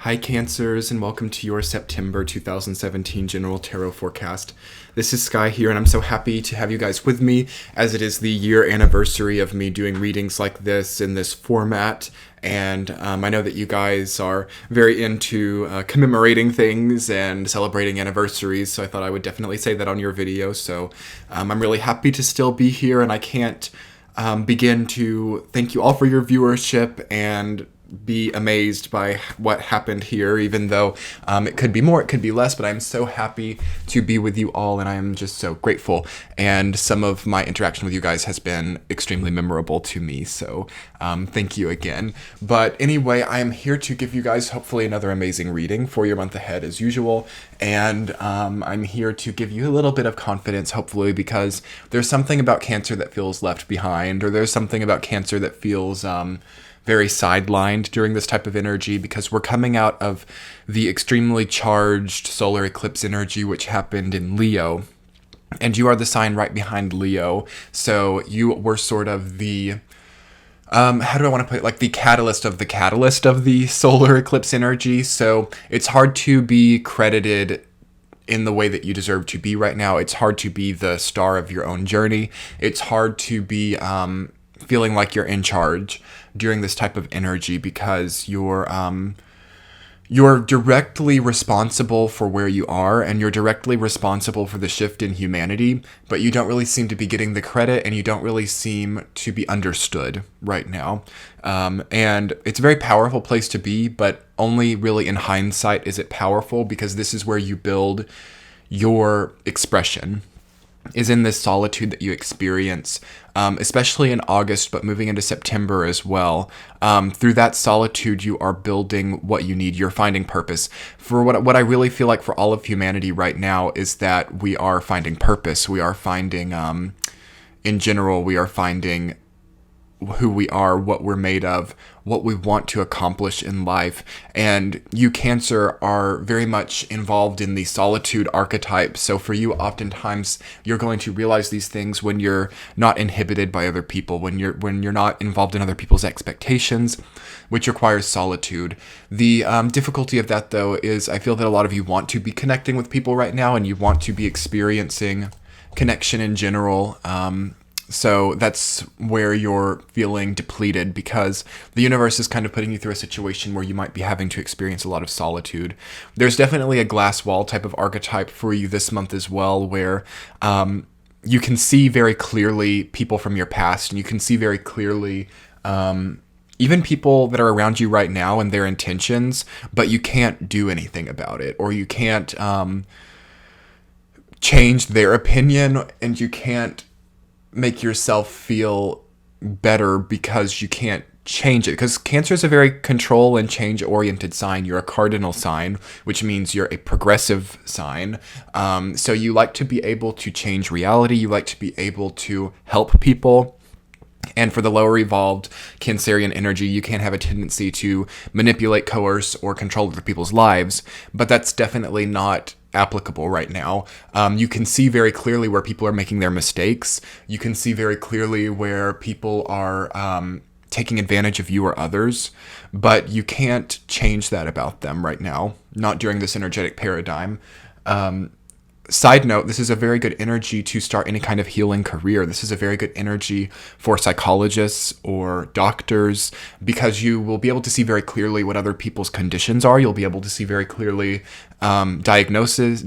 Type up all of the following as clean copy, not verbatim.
Hi, Cancers, and welcome to your September 2017 General Tarot Forecast. This is Sky here, and I'm so happy to have you guys with me as it is the year anniversary of me doing readings like this in this format. And I know that you guys are very into commemorating things and celebrating anniversaries, so I thought I would definitely say that on your video. So I'm really happy to still be here, and I can't begin to thank you all for your viewership and be amazed by what happened here, even though it could be more, it could be less, but I'm so happy to be with you all, and I am just so grateful. And some of my interaction with you guys has been extremely memorable to me, so thank you again. But anyway, I am here to give you guys hopefully another amazing reading for your month ahead as usual, and I'm here to give you a little bit of confidence, hopefully, because there's something about Cancer that feels left behind, or there's something about Cancer that feels very sidelined during this type of energy, because we're coming out of the extremely charged solar eclipse energy which happened in Leo, and you are the sign right behind Leo, so you were sort of the how do I want to put it, like the catalyst of the solar eclipse energy. So it's hard to be credited in the way that you deserve to be right now. It's hard to be the star of your own journey. It's hard to be feeling like you're in charge during this type of energy, because you're directly responsible for where you are, and you're directly responsible for the shift in humanity, but you don't really seem to be getting the credit, and you don't really seem to be understood right now. And it's a very powerful place to be, but only really in hindsight is it powerful, because this is where you build your expression, is in this solitude that you experience, especially in August, but moving into September as well. Through that solitude, you are building what you need. You're finding purpose. For what I really feel like for all of humanity right now is that we are finding purpose. We are finding, in general, we are finding who we are, what we're made of, what we want to accomplish in life. And you, Cancer, are very much involved in the solitude archetype. So for you, oftentimes you're going to realize these things when you're not inhibited by other people, when you're not involved in other people's expectations, which requires solitude. The difficulty of that, though, is I feel that a lot of you want to be connecting with people right now, and you want to be experiencing connection in general. So that's where you're feeling depleted, because the universe is kind of putting you through a situation where you might be having to experience a lot of solitude. There's definitely a glass wall type of archetype for you this month as well, where you can see very clearly people from your past, and you can see very clearly even people that are around you right now and their intentions, but you can't do anything about it, or you can't change their opinion, and you can't make yourself feel better because you can't change it, because Cancer is a very control and change oriented sign. You're a cardinal sign, which means you're a progressive sign. So you like to be able to change reality. You like to be able to help people. And for the lower evolved Cancerian energy, you can have a tendency to manipulate, coerce, or control other people's lives, but that's definitely not applicable right now. You can see very clearly where people are making their mistakes. You can see very clearly where people are taking advantage of you or others, but you can't change that about them right now, not during this energetic paradigm. Side note, this is a very good energy to start any kind of healing career. This is a very good energy for psychologists or doctors, because you will be able to see very clearly what other people's conditions are. You'll be able to see very clearly diagnoses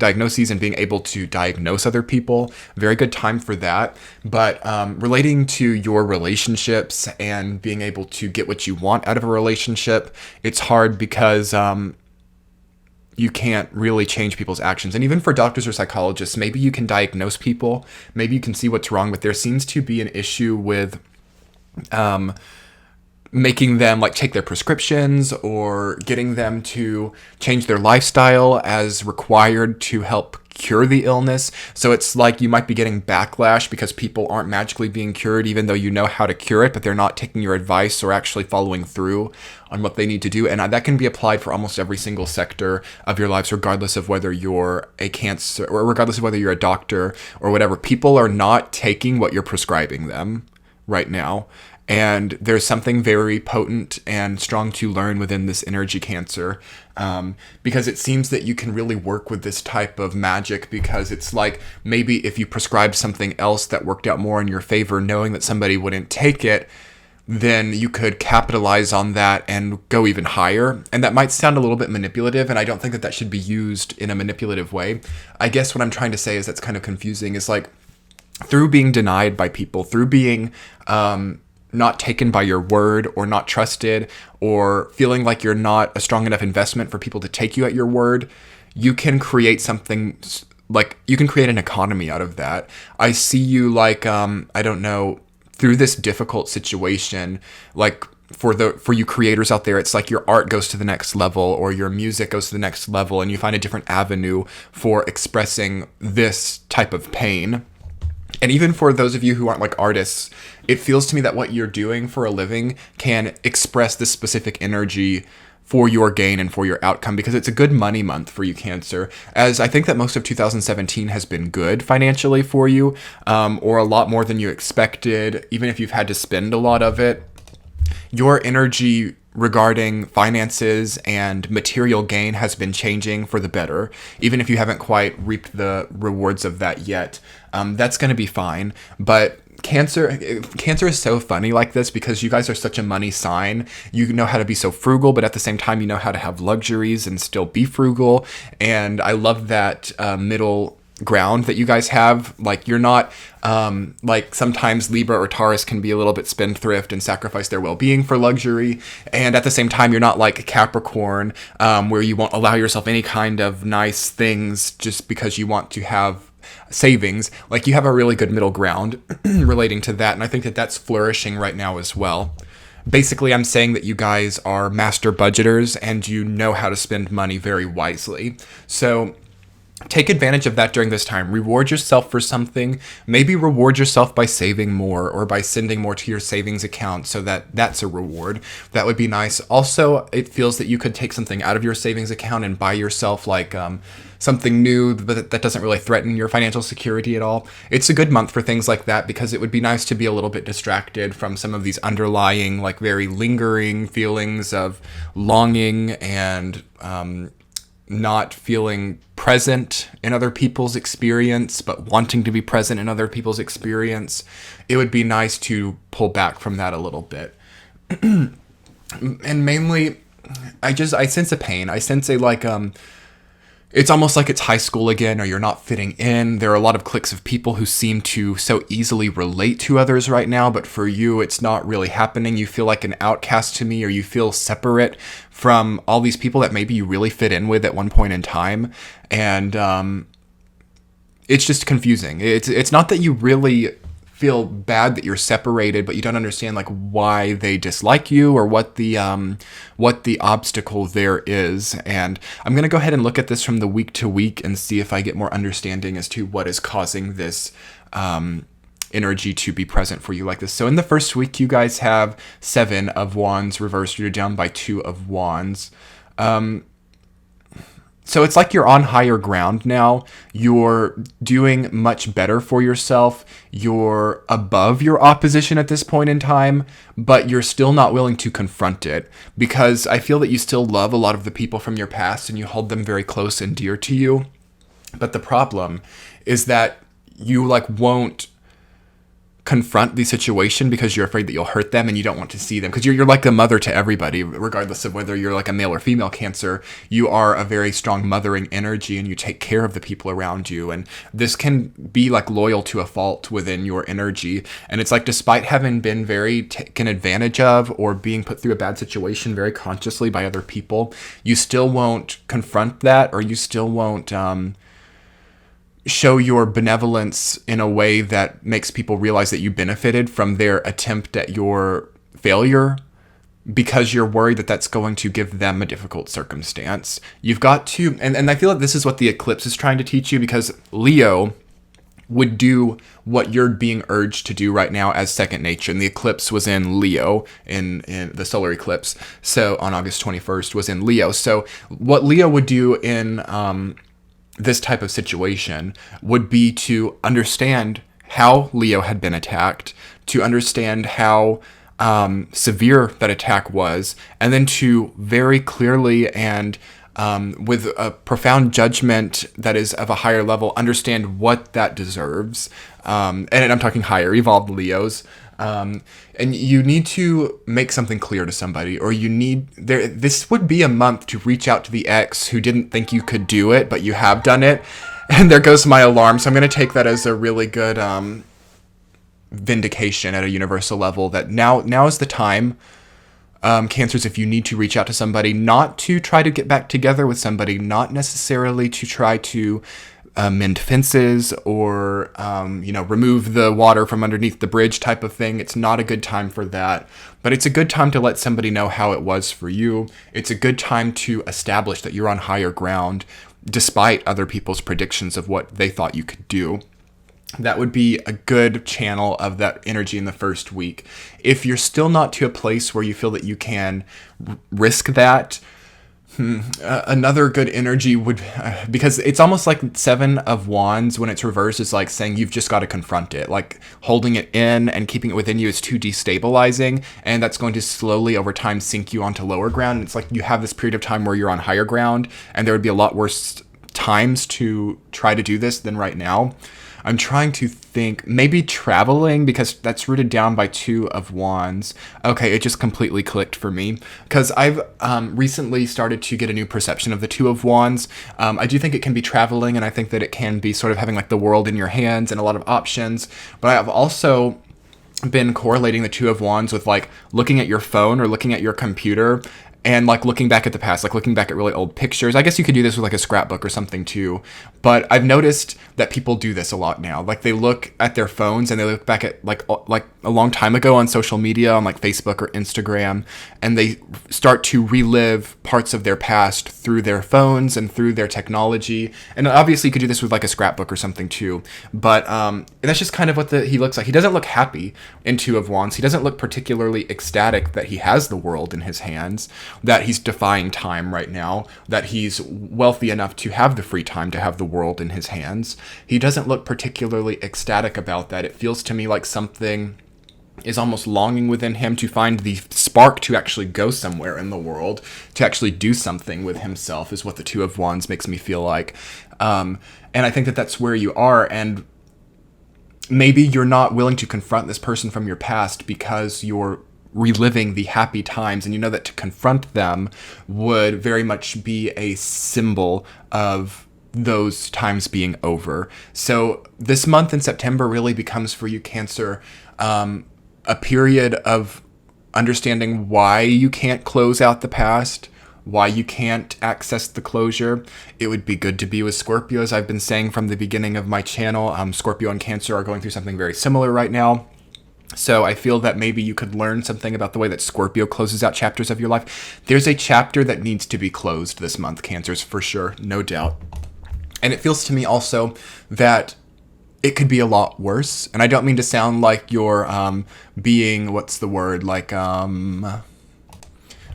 and being able to diagnose other people. Very good time for that. But relating to your relationships and being able to get what you want out of a relationship, it's hard because you can't really change people's actions. And even for doctors or psychologists, maybe you can diagnose people, maybe you can see what's wrong, but there seems to be an issue with making them like take their prescriptions, or getting them to change their lifestyle as required to help cure the illness. So it's like you might be getting backlash because people aren't magically being cured, even though you know how to cure it, but they're not taking your advice or actually following through on what they need to do. And that can be applied for almost every single sector of your lives, regardless of whether you're a cancer, or regardless of whether you're a doctor or whatever. People are not taking what you're prescribing them right now. And there's something very potent and strong to learn within this energy, Cancer, because it seems that you can really work with this type of magic, because it's like maybe if you prescribed something else that worked out more in your favor, knowing that somebody wouldn't take it, then you could capitalize on that and go even higher. And that might sound a little bit manipulative, and I don't think that that should be used in a manipulative way. I guess what I'm trying to say is that's kind of confusing, is like through being denied by people, through being not taken by your word, or not trusted, or feeling like you're not a strong enough investment for people to take you at your word, you can create something, like you can create an economy out of that. I see you like, I don't know, through this difficult situation, like for you creators out there, it's like your art goes to the next level, or your music goes to the next level, and you find a different avenue for expressing this type of pain. And even for those of you who aren't like artists, it feels to me that what you're doing for a living can express this specific energy for your gain and for your outcome, because it's a good money month for you, Cancer, as I think that most of 2017 has been good financially for you, or a lot more than you expected, even if you've had to spend a lot of it. Your energy regarding finances and material gain has been changing for the better, even if you haven't quite reaped the rewards of that yet. That's going to be fine. But Cancer is so funny like this, because you guys are such a money sign. You know how to be so frugal, but at the same time, you know how to have luxuries and still be frugal. And I love that middle ground that you guys have. Like, you're not like sometimes Libra or Taurus can be a little bit spendthrift and sacrifice their well-being for luxury, and at the same time you're not like Capricorn, where you won't allow yourself any kind of nice things just because you want to have savings. Like, you have a really good middle ground relating to that, and I think that that's flourishing right now as well. Basically, I'm saying that you guys are master budgeters and you know how to spend money very wisely. So take advantage of that during this time. Reward yourself for something. Maybe reward yourself by saving more, or by sending more to your savings account, so that that's a reward. That would be nice. Also, it feels that you could take something out of your savings account and buy yourself like something new, but that doesn't really threaten your financial security at all. It's a good month for things like that, because it would be nice to be a little bit distracted from some of these underlying, like very lingering feelings of longing and not feeling present in other people's experience, but wanting to be present in other people's experience. It would be nice to pull back from that a little bit. And mainly, I sense a pain. I sense a like, it's almost like it's high school again, or you're not fitting in. There are a lot of cliques of people who seem to so easily relate to others right now, but for you, it's not really happening. You feel like an outcast to me, or you feel separate from all these people that maybe you really fit in with at one point in time. And it's just confusing. It's not that you really feel bad that you're separated, but you don't understand like why they dislike you, or what the obstacle there is. And I'm going to go ahead and look at this from the week to week and see if I get more understanding as to what is causing this energy to be present for you like this. So in the first week, you guys have 7 of Wands reversed. You're down by 2 of Wands. So it's like you're on higher ground now. You're doing much better for yourself. You're above your opposition at this point in time, but you're still not willing to confront it, because I feel that you still love a lot of the people from your past and you hold them very close and dear to you. But the problem is that you like won't confront the situation because you're afraid that you'll hurt them, and you don't want to see them, because you're like the mother to everybody, regardless of whether you're like a male or female Cancer. You are a very strong mothering energy, and you take care of the people around you, and this can be like loyal to a fault within your energy. And it's like, despite having been very taken advantage of, or being put through a bad situation very consciously by other people, you still won't confront that, or you still won't show your benevolence in a way that makes people realize that you benefited from their attempt at your failure, because you're worried that that's going to give them a difficult circumstance. You've got to, and I feel like this is what the eclipse is trying to teach you, because Leo would do what you're being urged to do right now as second nature. And the eclipse was in Leo, in the solar eclipse. So on August 21st was in Leo. So what Leo would do in this type of situation would be to understand how Leo had been attacked, to understand how severe that attack was, and then to very clearly and with a profound judgment that is of a higher level, understand what that deserves. And I'm talking higher, evolved Leos. And you need to make something clear to somebody, or this would be a month to reach out to the ex who didn't think you could do it, but you have done it. And there goes my alarm. So I'm going to take that as a really good vindication at a universal level that now is the time. Cancers, if you need to reach out to somebody, not to try to get back together with somebody, not necessarily to try to mend fences or, remove the water from underneath the bridge type of thing. It's not a good time for that, but it's a good time to let somebody know how it was for you. It's a good time to establish that you're on higher ground, despite other people's predictions of what they thought you could do. That would be a good channel of that energy in the first week. If you're still not to a place where you feel that you can risk that, another good energy would, because it's almost like Seven of Wands when it's reversed is like saying you've just got to confront it. Like holding it in and keeping it within you is too destabilizing, and that's going to slowly over time sink you onto lower ground. And it's like you have this period of time where you're on higher ground, and there would be a lot worse times to try to do this than right now. I'm trying to think, maybe traveling, because that's rooted down by Two of Wands. Okay, it just completely clicked for me, because I've recently started to get a new perception of the Two of Wands. I do think it can be traveling, and I think that it can be sort of having like the world in your hands and a lot of options, but I have also been correlating the Two of Wands with like looking at your phone or looking at your computer and like looking back at the past, like looking back at really old pictures. I guess you could do this with like a scrapbook or something too. But I've noticed that people do this a lot now. Like they look at their phones and they look back at like a long time ago on social media, on like Facebook or Instagram, and they start to relive parts of their past through their phones and through their technology. And obviously you could do this with like a scrapbook or something too. But that's just kind of what he looks like. He doesn't look happy in Two of Wands. He doesn't look particularly ecstatic that he has the world in his hands, that he's defying time right now, that he's wealthy enough to have the free time to have the world in his hands. He doesn't look particularly ecstatic about that. It feels to me like something is almost longing within him to find the spark to actually go somewhere in the world, to actually do something with himself, is what the Two of Wands makes me feel like. And I think that that's where you are, and maybe you're not willing to confront this person from your past because you're reliving the happy times, and you know that to confront them would very much be a symbol of those times being over. So this month in September really becomes for you, Cancer, a period of understanding why you can't close out the past, why you can't access the closure. It would be good to be with Scorpio, as I've been saying from the beginning of my channel. Scorpio and Cancer are going through something very similar right now. So I feel that maybe you could learn something about the way that Scorpio closes out chapters of your life. There's a chapter that needs to be closed this month, Cancers, for sure, no doubt. And it feels to me also that it could be a lot worse. And I don't mean to sound like you're being, what's the word, like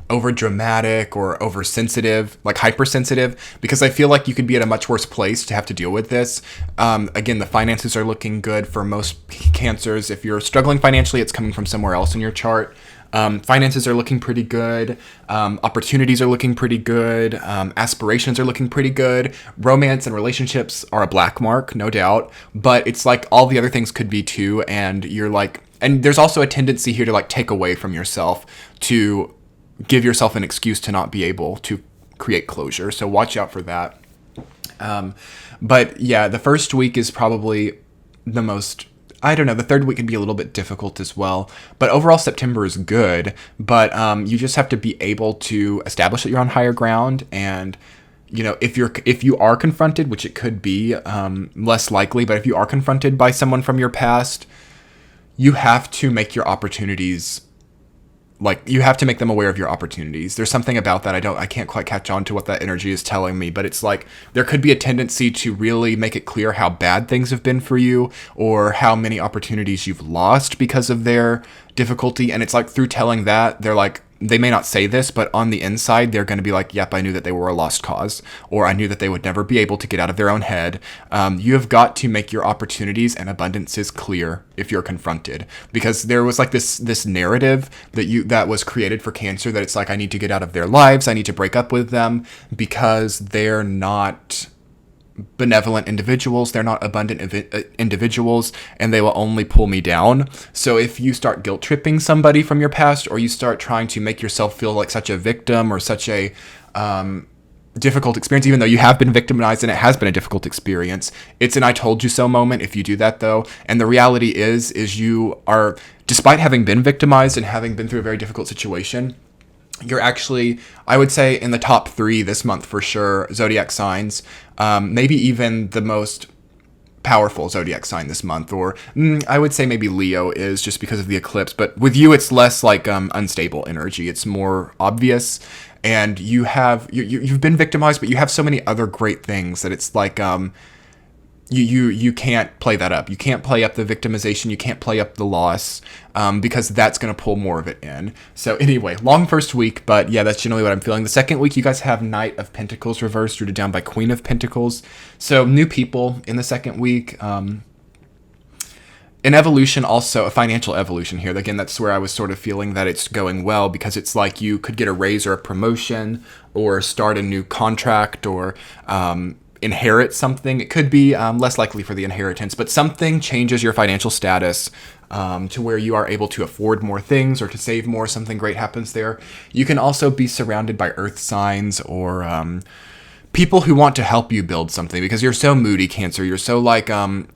over dramatic or oversensitive, like hypersensitive, because I feel like you could be at a much worse place to have to deal with this. Again, the finances are looking good for most Cancers. If you're struggling financially, it's coming from somewhere else in your chart. Finances are looking pretty good. Opportunities are looking pretty good. Aspirations are looking pretty good. Romance and relationships are a black mark, no doubt. But it's like all the other things could be too. And you're like, and there's also a tendency here to like take away from yourself, to give yourself an excuse to not be able to create closure. So watch out for that. But yeah, the first week is probably the most, I don't know, the third week could be a little bit difficult as well. But overall, September is good. But you just have to be able to establish that you're on higher ground. And, you know, if you are confronted, which it could be less likely, but if you are confronted by someone from your past, you have to make your opportunities, like, you have to make them aware of your opportunities. There's something about that. I can't quite catch on to what that energy is telling me, but it's like there could be a tendency to really make it clear how bad things have been for you, or how many opportunities you've lost because of their difficulty. And it's like through telling that, they're like, they may not say this, but on the inside, they're going to be like, yep, I knew that they were a lost cause, or I knew that they would never be able to get out of their own head. You have got to make your opportunities and abundances clear if you're confronted, because there was like this narrative that was created for Cancer, that it's like, I need to get out of their lives, I need to break up with them because they're not benevolent individuals, they're not abundant individuals, and they will only pull me down. So if you start guilt tripping somebody from your past, or you start trying to make yourself feel like such a victim or such a difficult experience, even though you have been victimized and it has been a difficult experience, it's an I told you so moment if you do that, though. And the reality is you are, despite having been victimized and having been through a very difficult situation, you're actually, I would say, in the top 3 this month for sure, zodiac signs, maybe even the most powerful zodiac sign this month, or I would say maybe Leo is, just because of the eclipse. But with you, it's less like unstable energy. It's more obvious, and you've been victimized, but you have so many other great things that it's like you can't play that up. You can't play up the victimization. You can't play up the loss, because that's going to pull more of it in. So anyway, long first week, but yeah, that's generally what I'm feeling. The second week, you guys have Knight of Pentacles reversed, rooted down by Queen of Pentacles. So new people in the second week. An evolution, also a financial evolution here. Again, that's where I was sort of feeling that it's going well, because it's like you could get a raise or a promotion, or start a new contract, or inherit something. It could be less likely for the inheritance, but something changes your financial status to where you are able to afford more things or to save more. Something great happens there. You can also be surrounded by earth signs, or people who want to help you build something, because you're so moody, Cancer. You're so like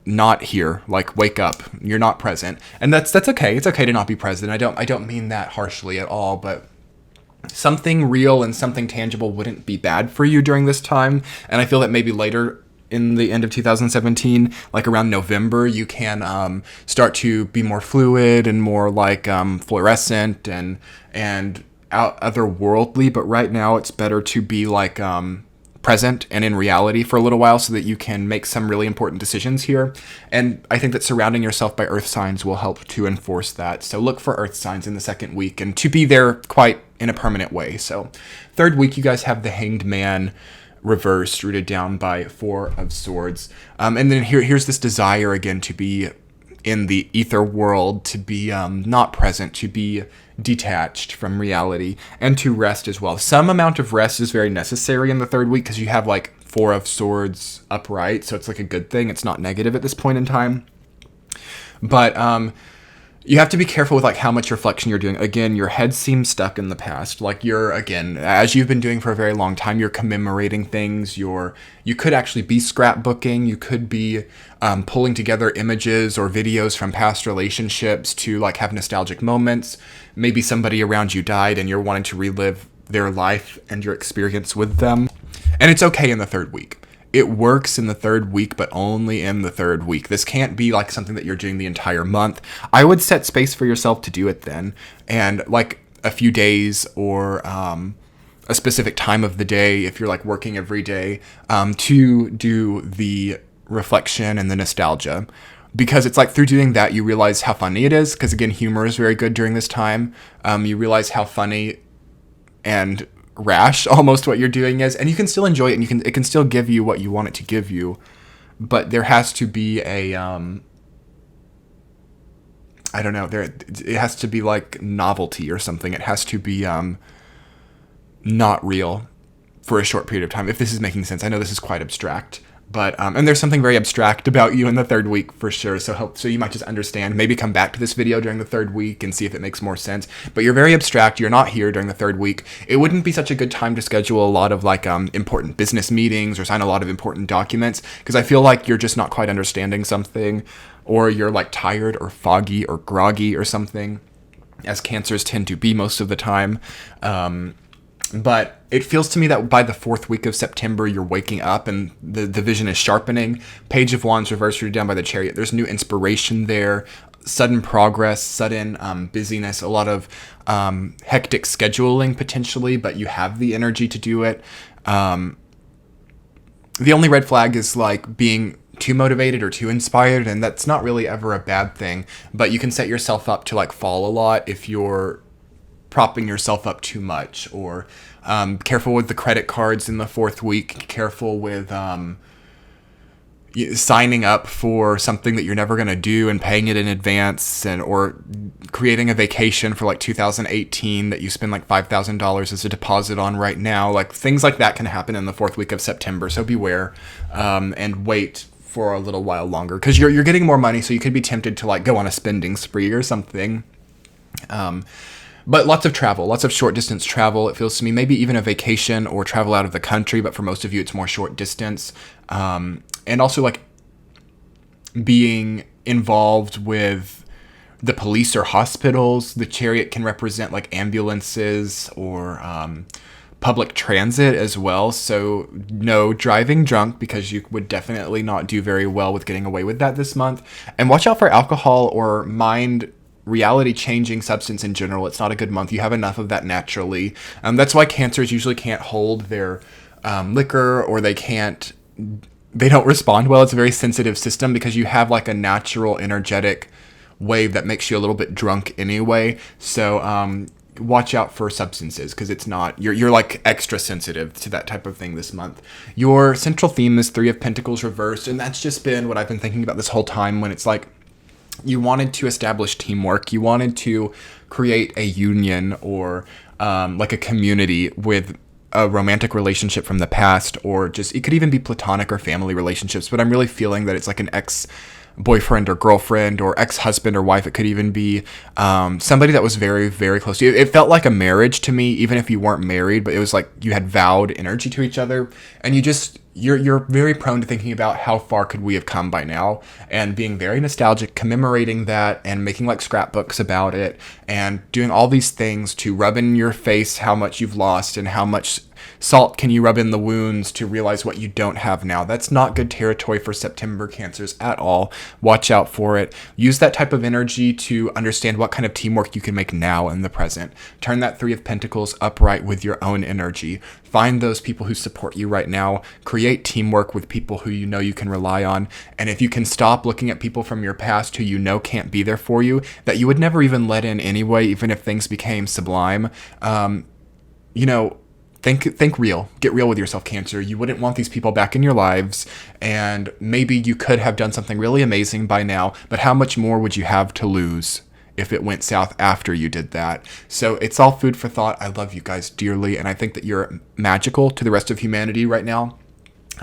not here, like wake up. You're not present, and that's okay. It's okay to not be present. I don't mean that harshly at all, but something real and something tangible wouldn't be bad for you during this time. And I feel that maybe later in the end of 2017, like around November, you can start to be more fluid and more like fluorescent and otherworldly. But right now, it's better to be like present and in reality for a little while, so that you can make some really important decisions here. And I think that surrounding yourself by earth signs will help to enforce that. So look for earth signs in the second week, and to be there quite in a permanent way. So third week, you guys have the Hanged Man reversed, rooted down by 4 of Swords. And then here's this desire again to be in the ether world, to be not present, to be detached from reality, and to rest as well. Some amount of rest is very necessary in the third week, because you have like 4 of Swords upright, so it's like a good thing. It's not negative at this point in time. But you have to be careful with like how much reflection you're doing. Again, your head seems stuck in the past. Like you're, again, as you've been doing for a very long time, you're commemorating things. You could actually be scrapbooking. You could be pulling together images or videos from past relationships to like have nostalgic moments. Maybe somebody around you died and you're wanting to relive their life and your experience with them. And it's okay in the third week. It works in the third week, but only in the third week. This can't be like something that you're doing the entire month. I would set space for yourself to do it then, and like a few days or a specific time of the day, if you're like working every day, to do the reflection and the nostalgia. Because it's like through doing that, you realize how funny it is. Because again, humor is very good during this time. You realize how funny and rash almost what you're doing is, and you can still enjoy it, and it can still give you what you want it to give you, but there has to be a I don't know, it has to be like novelty or something. It has to be not real for a short period of time, if this is making sense. I know this is quite abstract, but and there's something very abstract about you in the third week for sure. So you might just understand, maybe come back to this video during the third week and see if it makes more sense. But you're very abstract. You're not here during the third week. It wouldn't be such a good time to schedule a lot of like important business meetings or sign a lot of important documents, because I feel like you're just not quite understanding something, or you're like tired or foggy or groggy or something, as Cancers tend to be most of the time. But it feels to me that by the 4th week of September, you're waking up and the vision is sharpening. Page of Wands reversed, rooted down by the Chariot. There's new inspiration there, sudden progress, sudden busyness, a lot of hectic scheduling potentially, but you have the energy to do it. The only red flag is like being too motivated or too inspired, and that's not really ever a bad thing, but you can set yourself up to like fall a lot if you're propping yourself up too much, or careful with the credit cards in the fourth week. Careful with signing up for something that you're never going to do and paying it in advance, and or creating a vacation for like 2018 that you spend like $5,000 as a deposit on right now. Like things like that can happen in the fourth week of September. So beware, and wait for a little while longer, because you're getting more money, so you could be tempted to like go on a spending spree or something. But lots of travel, lots of short distance travel, it feels to me, maybe even a vacation or travel out of the country, but for most of you, it's more short distance. And also like being involved with the police or hospitals. The Chariot can represent like ambulances or public transit as well. So no driving drunk, because you would definitely not do very well with getting away with that this month. And watch out for alcohol or reality changing substance in general. It's not a good month. You have enough of that naturally. That's why Cancers usually can't hold their liquor, or they don't respond well. It's a very sensitive system because you have like a natural energetic wave that makes you a little bit drunk anyway. So watch out for substances, because it's not, you're like extra sensitive to that type of thing this month. Your central theme is Three of Pentacles reversed, and that's just been what I've been thinking about this whole time, when it's like you wanted to establish teamwork, you wanted to create a union or like a community with a romantic relationship from the past, or just, it could even be platonic or family relationships, but I'm really feeling that it's like an ex-boyfriend or girlfriend or ex-husband or wife. It could even be somebody that was very, very close to you. It felt like a marriage to me, even if you weren't married, but it was like you had vowed energy to each other, and you're very prone to thinking about how far could we have come by now, and being very nostalgic, commemorating that, and making like scrapbooks about it, and doing all these things to rub in your face how much you've lost, and how much salt can you rub in the wounds to realize what you don't have now. That's not good territory for September, Cancers, at all. Watch out for it. Use that type of energy to understand what kind of teamwork you can make now in the present. Turn that Three of Pentacles upright with your own energy. Find those people who support you right now. Create teamwork with people who you know you can rely on. And if you can stop looking at people from your past who you know can't be there for you, that you would never even let in anyway, even if things became sublime, think real. Get real with yourself, Cancer. You wouldn't want these people back in your lives, and maybe you could have done something really amazing by now, but how much more would you have to lose if it went south after you did that? So it's all food for thought. I love you guys dearly, and I think that you're magical to the rest of humanity right now.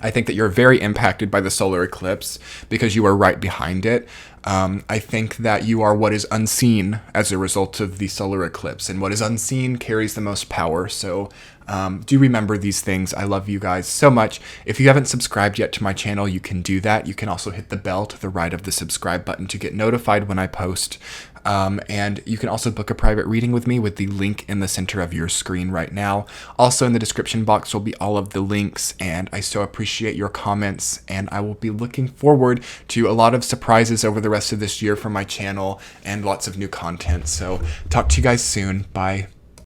I think that you're very impacted by the solar eclipse because you are right behind it. I think that you are what is unseen as a result of the solar eclipse, and what is unseen carries the most power. So do remember these things. I love you guys so much. If you haven't subscribed yet to my channel, you can do that. You can also hit the bell to the right of the subscribe button to get notified when I post. And you can also book a private reading with me with the link in the center of your screen right now. Also in the description box will be all of the links, and I so appreciate your comments, and I will be looking forward to a lot of surprises over the rest of this year from my channel and lots of new content. So talk to you guys soon. Bye.